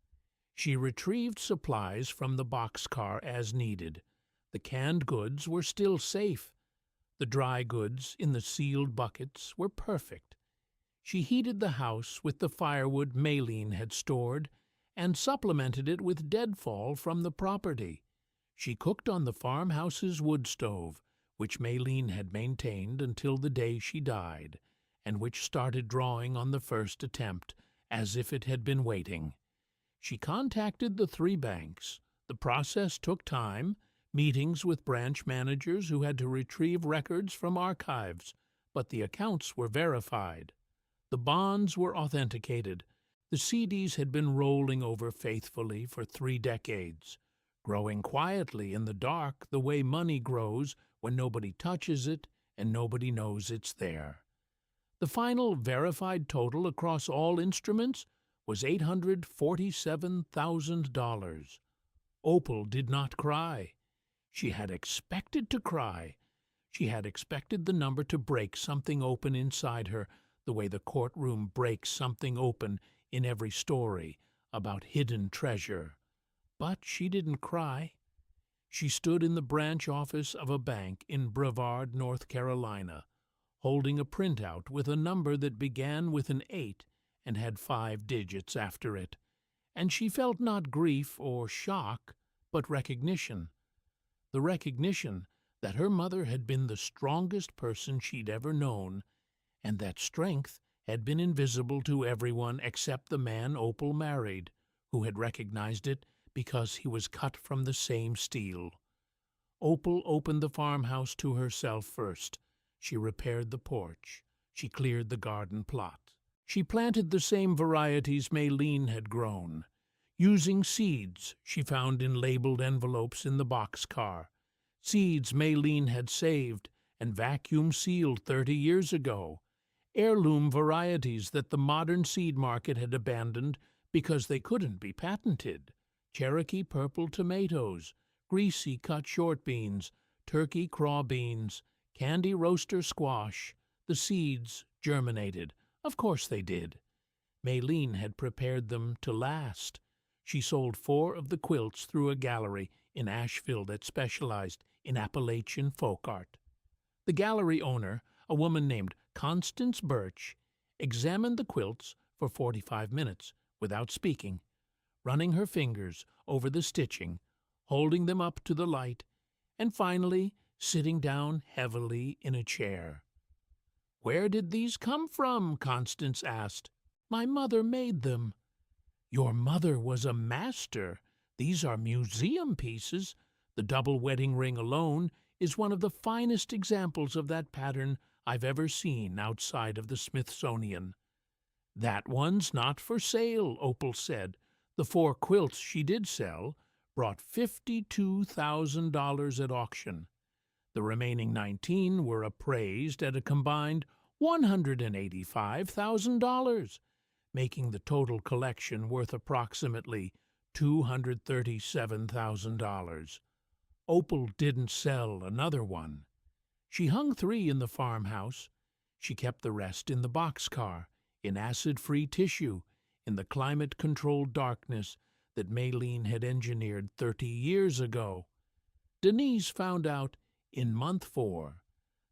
She retrieved supplies from the boxcar as needed. The canned goods were still safe. The dry goods in the sealed buckets were perfect. She heated the house with the firewood Maylene had stored and supplemented it with deadfall from the property. She cooked on the farmhouse's wood stove, which Maylene had maintained until the day she died, and which started drawing on the first attempt, as if it had been waiting. She contacted the 3 banks. The process took time, meetings with branch managers who had to retrieve records from archives, but the accounts were verified. The bonds were authenticated. The CDs had been rolling over faithfully for 3 decades. growing quietly in the dark the way money grows when nobody touches it and nobody knows it's there. The final verified total across all instruments was $847,000. Opal did not cry. She had expected to cry. She had expected the number to break something open inside her, the way the courtroom breaks something open in every story about hidden treasure. But she didn't cry. She stood in the branch office of a bank in Brevard, North Carolina, holding a printout with a number that began with an 8 and had 5 digits after it, and she felt not grief or shock, but recognition. The recognition that her mother had been the strongest person she'd ever known, and that strength had been invisible to everyone except the man Opal married, who had recognized it because he was cut from the same steel. Opal opened the farmhouse to herself first. She repaired the porch. She cleared the garden plot. She planted the same varieties Maylene had grown, using seeds she found in labeled envelopes in the boxcar, seeds Maylene had saved and vacuum-sealed 30 years ago, heirloom varieties that the modern seed market had abandoned because they couldn't be patented, Cherokee purple tomatoes, greasy cut short beans, turkey craw beans, candy roaster squash. The seeds germinated. Of course they did. Maylene had prepared them to last. She sold 4 of the quilts through a gallery in Asheville that specialized in Appalachian folk art. The gallery owner, a woman named Constance Birch, examined the quilts for 45 minutes without speaking, running her fingers over the stitching, holding them up to the light, and finally sitting down heavily in a chair. "Where did these come from?" Constance asked. "My mother made them." "Your mother was a master. These are museum pieces. The double wedding ring alone is one of the finest examples of that pattern I've ever seen outside of the Smithsonian." "That one's not for sale," Opal said. The 4 quilts she did sell brought $52,000 at auction. The remaining 19 were appraised at a combined $185,000, making the total collection worth approximately $237,000. Opal didn't sell another one. She hung 3 in the farmhouse. She kept the rest in the boxcar, in acid-free tissue, in the climate-controlled darkness that Maylene had engineered 30 years ago. Denise found out in month 4,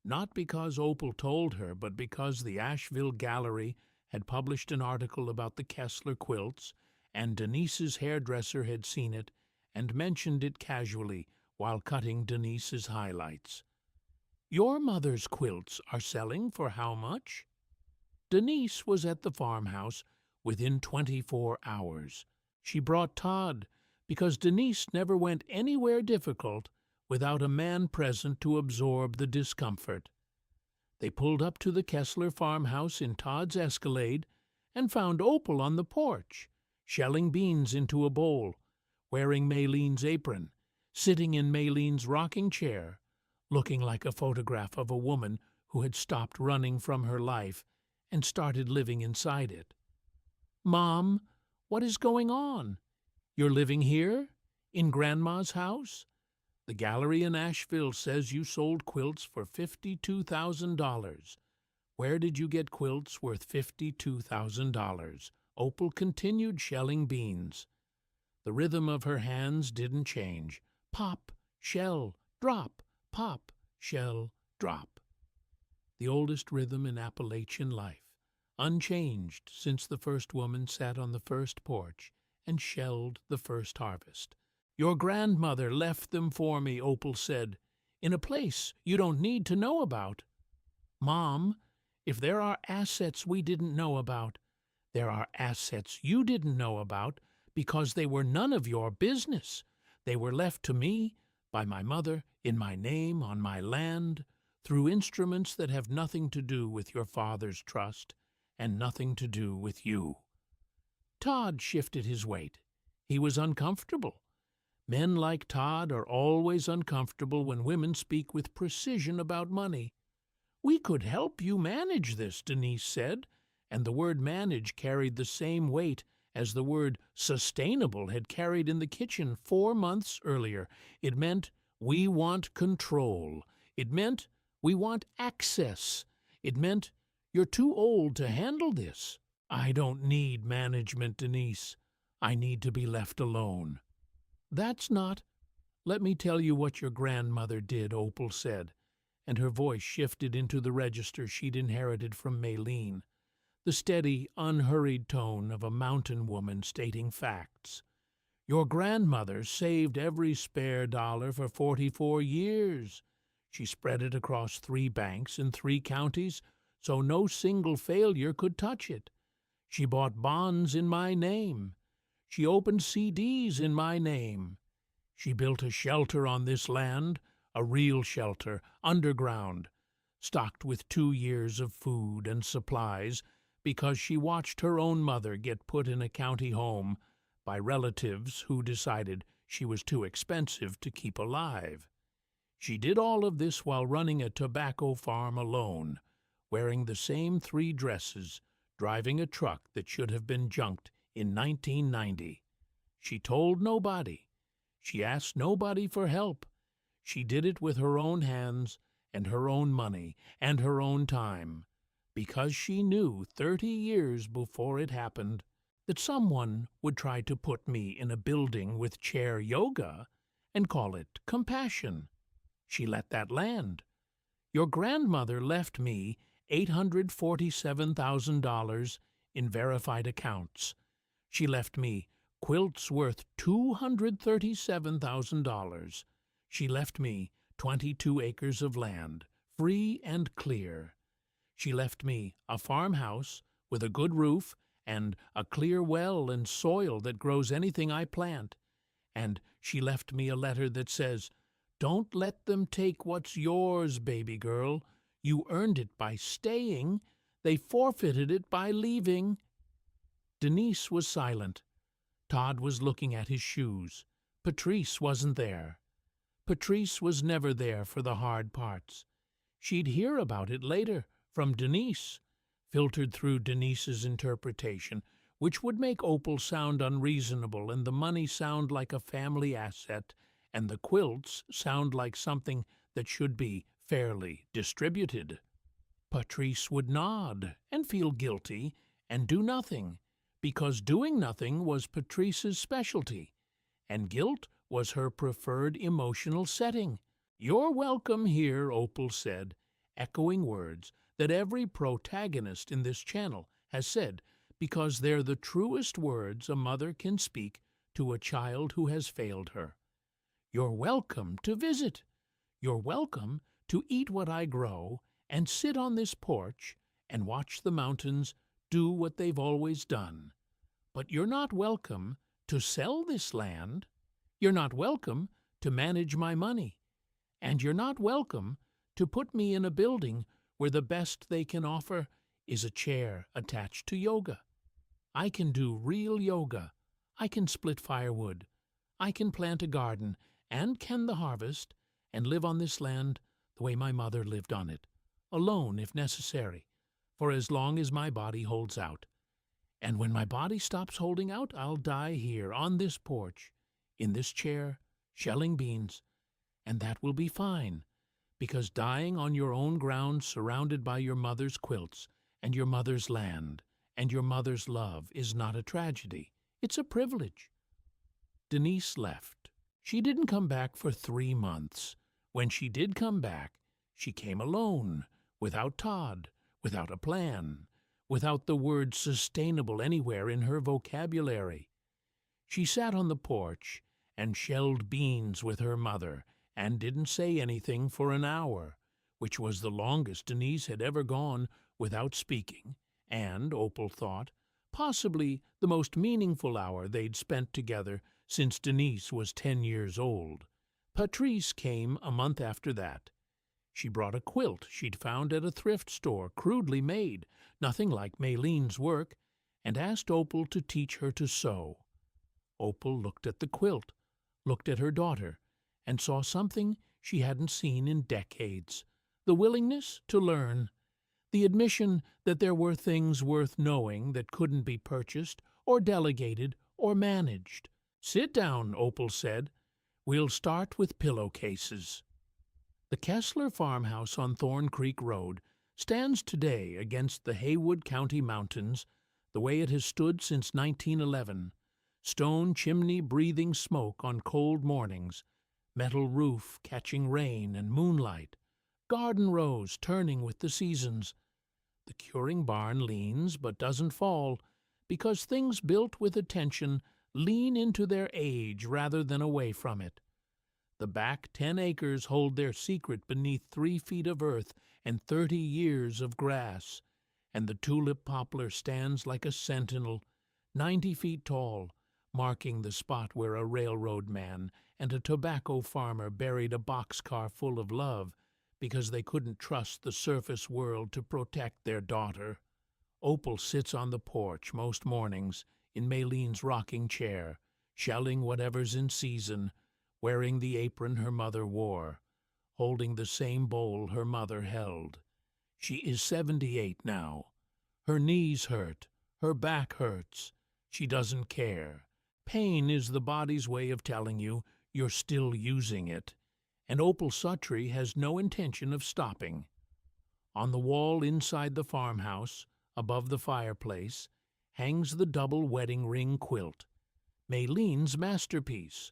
not because Opal told her, but because the Asheville Gallery had published an article about the Kessler quilts, and Denise's hairdresser had seen it and mentioned it casually while cutting Denise's highlights. "Your mother's quilts are selling for how much?" Denise was at the farmhouse within 24 hours. She brought Todd, because Denise never went anywhere difficult without a man present to absorb the discomfort. They pulled up to the Kessler farmhouse in Todd's Escalade and found Opal on the porch, shelling beans into a bowl, wearing Maylene's apron, sitting in Maylene's rocking chair, looking like a photograph of a woman who had stopped running from her life and started living inside it. "Mom, what is going on? You're living here? In Grandma's house? The gallery in Asheville says you sold quilts for $52,000. Where did you get quilts worth $52,000? Opal continued shelling beans. The rhythm of her hands didn't change. Pop, shell, drop, pop, shell, drop. The oldest rhythm in Appalachian life, unchanged since the first woman sat on the first porch and shelled the first harvest. "Your grandmother left them for me," Opal said, "in a place you don't need to know about." "Mom, if there are assets we didn't know about, there are assets you didn't know about because they were none of your business. They were left to me by my mother in my name on my land through instruments that have nothing to do with your father's trust and nothing to do with you." Todd shifted his weight. He was uncomfortable. Men like Todd are always uncomfortable when women speak with precision about money. "We could help you manage this," Denise said, and the word manage carried the same weight as the word sustainable had carried in the kitchen 4 months earlier. It meant, we want control. It meant, we want access. It meant, you're too old to handle this. "I don't need management, Denise. I need to be left alone." "That's not—" "Let me tell you what your grandmother did," Opal said, and her voice shifted into the register she'd inherited from Maylene, the steady, unhurried tone of a mountain woman stating facts. "Your grandmother saved every spare dollar for 44 years. She spread it across 3 banks in 3 counties, so no single failure could touch it. She bought bonds in my name. She opened CDs in my name. She built a shelter on this land, a real shelter, underground, stocked with 2 years of food and supplies, because she watched her own mother get put in a county home by relatives who decided she was too expensive to keep alive. She did all of this while running a tobacco farm alone, wearing the same 3 dresses, driving a truck that should have been junked in 1990. She told nobody. She asked nobody for help. She did it with her own hands and her own money and her own time, because she knew 30 years before it happened that someone would try to put me in a building with chair yoga and call it compassion. She let that land. Your grandmother left me $847,000 in verified accounts. She left me quilts worth $237,000. She left me 22 acres of land, free and clear. She left me a farmhouse with a good roof and a clear well and soil that grows anything I plant. And she left me a letter that says, "Don't let them take what's yours, baby girl. You earned it by staying. They forfeited it by leaving." Denise was silent. Todd was looking at his shoes. Patrice wasn't there. Patrice was never there for the hard parts. She'd hear about it later, from Denise, filtered through Denise's interpretation, which would make Opal sound unreasonable and the money sound like a family asset and the quilts sound like something that should be fairly distributed. Patrice would nod and feel guilty and do nothing, because doing nothing was Patrice's specialty, and guilt was her preferred emotional setting. "You're welcome here," Opal said, echoing words that every protagonist in this channel has said because they're the truest words a mother can speak to a child who has failed her. "You're welcome to visit. You're welcome to eat what I grow and sit on this porch and watch the mountains do what they've always done. But you're not welcome to sell this land. You're not welcome to manage my money. And you're not welcome to put me in a building where the best they can offer is a chair attached to yoga. I can do real yoga. I can split firewood. I can plant a garden and ken the harvest and live on this land the way my mother lived on it, alone if necessary, for as long as my body holds out. And when my body stops holding out, I'll die here on this porch, in this chair, shelling beans, and that will be fine, because dying on your own ground surrounded by your mother's quilts and your mother's land and your mother's love is not a tragedy. It's a privilege." Denise left. She didn't come back for 3 months. When she did come back, she came alone, without Todd, without a plan, without the word sustainable anywhere in her vocabulary. She sat on the porch and shelled beans with her mother and didn't say anything for an hour, which was the longest Denise had ever gone without speaking, and, Opal thought, possibly the most meaningful hour they'd spent together since Denise was 10 years old. Patrice came a month after that. She brought a quilt she'd found at a thrift store, crudely made, nothing like Maylene's work, and asked Opal to teach her to sew. Opal looked at the quilt, looked at her daughter and saw something she hadn't seen in decades: the willingness to learn, the admission that there were things worth knowing that couldn't be purchased or delegated or managed. "Sit down," Opal said. "We'll start with pillowcases." The Kessler farmhouse on Thorn Creek Road stands today against the Haywood County mountains the way it has stood since 1911, stone chimney breathing smoke on cold mornings, metal roof catching rain and moonlight, garden rows turning with the seasons. The curing barn leans but doesn't fall, because things built with attention lean into their age rather than away from it. The back 10 acres hold their secret beneath 3 feet of earth and 30 years of grass, and the tulip poplar stands like a sentinel, 90 feet tall, marking the spot where a railroad man and a tobacco farmer buried a boxcar full of love because they couldn't trust the surface world to protect their daughter. Opal sits on the porch most mornings in Maylene's rocking chair, shelling whatever's in season, wearing the apron her mother wore, holding the same bowl her mother held. She is 78 now. Her knees hurt, her back hurts. She doesn't care. Pain is the body's way of telling you you're still using it, and Opal Suttree has no intention of stopping. On the wall inside the farmhouse, above the fireplace, hangs the double wedding ring quilt, Maylene's masterpiece,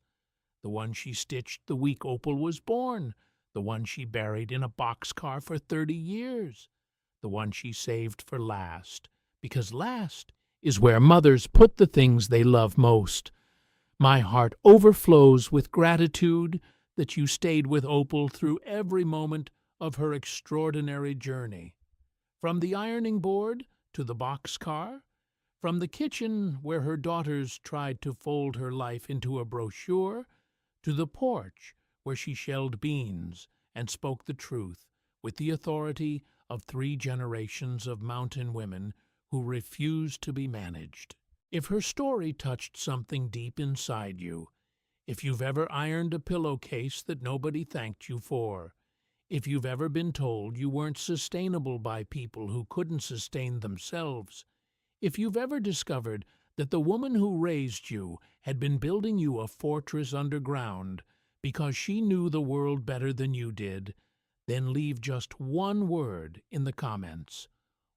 the one she stitched the week Opal was born, the one she buried in a boxcar for 30 years, the one she saved for last, because last is where mothers put the things they love most. My heart overflows with gratitude that you stayed with Opal through every moment of her extraordinary journey. From the ironing board to the boxcar, from the kitchen where her daughters tried to fold her life into a brochure, to the porch where she shelled beans and spoke the truth with the authority of 3 generations of mountain women who refused to be managed. If her story touched something deep inside you, if you've ever ironed a pillowcase that nobody thanked you for, if you've ever been told you weren't sustainable by people who couldn't sustain themselves, if you've ever discovered that the woman who raised you had been building you a fortress underground because she knew the world better than you did, then leave just one word in the comments.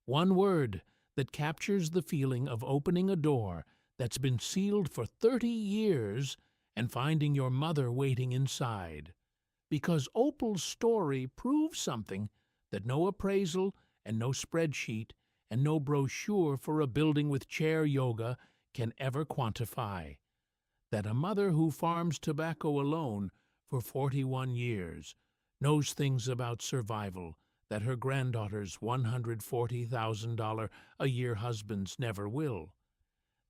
One word that captures the feeling of opening a door that's been sealed for 30 years and finding your mother waiting inside. Because Opal's story proves something that no appraisal and no spreadsheet and no brochure for a building with chair yoga can ever quantify. That a mother who farms tobacco alone for 41 years knows things about survival that her granddaughter's $140,000 a year husbands never will.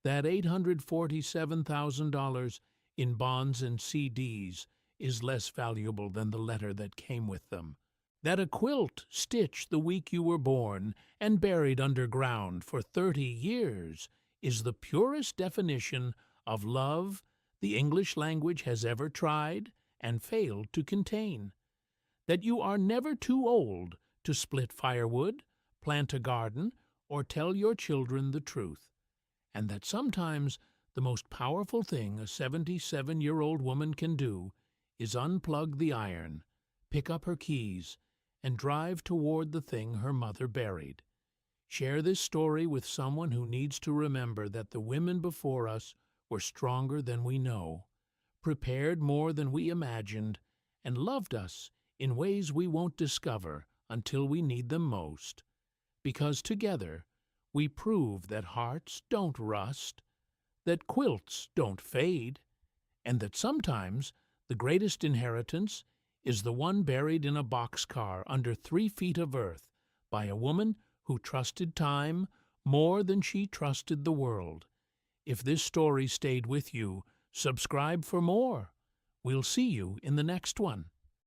That $847,000 in bonds and CDs is less valuable than the letter that came with them. That a quilt stitched the week you were born and buried underground for 30 years is the purest definition of love the English language has ever tried and failed to contain. That you are never too old to split firewood, plant a garden, or tell your children the truth. And that sometimes the most powerful thing a 77-year-old woman can do is unplug the iron, pick up her keys, and drive toward the thing her mother buried. Share this story with someone who needs to remember that the women before us were stronger than we know, prepared more than we imagined, and loved us in ways we won't discover until we need them most. Because together we prove that hearts don't rust, that quilts don't fade, and that sometimes the greatest inheritance is the one buried in a boxcar under 3 feet of earth by a woman who trusted time more than she trusted the world. If this story stayed with you, subscribe for more. We'll see you in the next one.